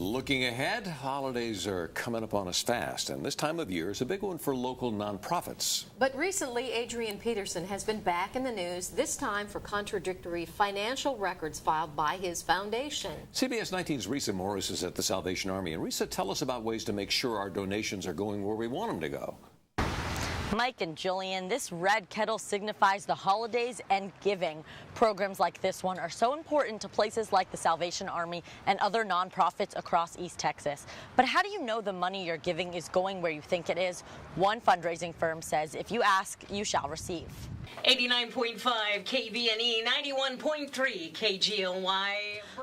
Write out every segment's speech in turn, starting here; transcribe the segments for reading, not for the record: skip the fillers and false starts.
Looking ahead, holidays are coming up on us fast, and this time of year is a big one for local nonprofits. But recently, Adrian Peterson has been back in the news, this time for contradictory financial records filed by his foundation. CBS 19's Risa Morris is at the Salvation Army. And Risa, tell us about ways to make sure our donations are going where we want them to go. Mike and Jillian, this red kettle signifies the holidays and giving. Programs like this one are so important to places like the Salvation Army and other nonprofits across East Texas. But how do you know the money you're giving is going where you think it is? One fundraising firm says, if you ask, you shall receive. 89.5 KVNE, 91.3 KGLY.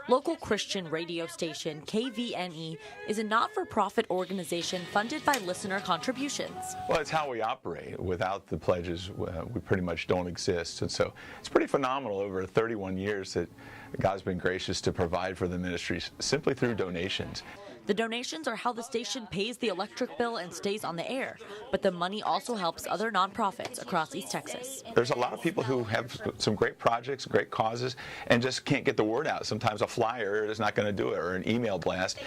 Local Christian radio station KVNE is a not-for-profit organization funded by listener contributions. Well, it's how we operate. Without the pledges, we pretty much don't exist. And so it's pretty phenomenal over 31 years that God's been gracious to provide for the ministries simply through donations. The donations are how the station pays the electric bill and stays on the air, but the money also helps other nonprofits across East Texas. There's a lot of people who have some great projects, great causes, and just can't get the word out. Sometimes a flyer is not going to do it, or an email blast.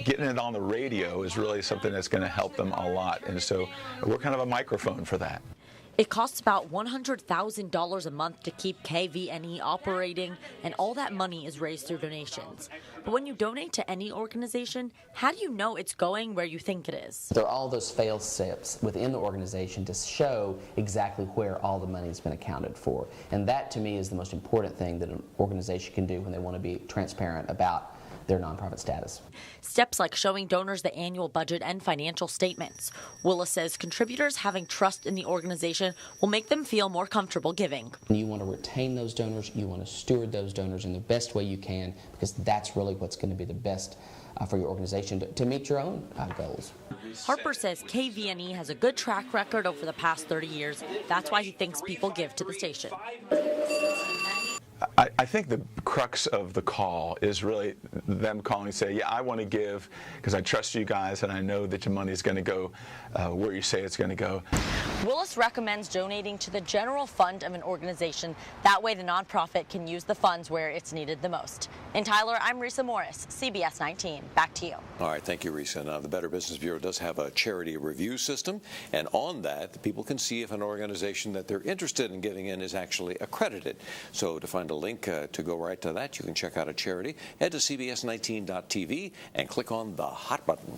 Getting it on the radio is really something that's going to help them a lot, and so we're kind of a microphone for that. It costs about $100,000 a month to keep KVNE operating, and all that money is raised through donations. But when you donate to any organization, how do you know it's going where you think it is? There are all those fail-safes within the organization to show exactly where all the money has been accounted for. And that, to me, is the most important thing that an organization can do when they want to be transparent about their nonprofit status. Steps like showing donors the annual budget and financial statements. Willis says contributors having trust in the organization will make them feel more comfortable giving. You want to retain those donors, you want to steward those donors in the best way you can, because that's really what's going to be the best for your organization to meet your own goals. Harper says KVNE has a good track record over the past 30 years. That's why he thinks people give to the station. I think the crux of the call is really them calling and say, yeah, I want to give because I trust you guys and I know that your money is going to go where you say it's going to go. Willis recommends donating to the general fund of an organization. That way the nonprofit can use the funds where it's needed the most. In Tyler, I'm Risa Morris, CBS 19. Back to you. All right, thank you, Risa. Now, the Better Business Bureau does have a charity review system, and on that, the people can see if an organization that they're interested in giving in is actually accredited. So to find a link to go right to that, you can check out a charity. Head to cbs19.tv and click on the hot button.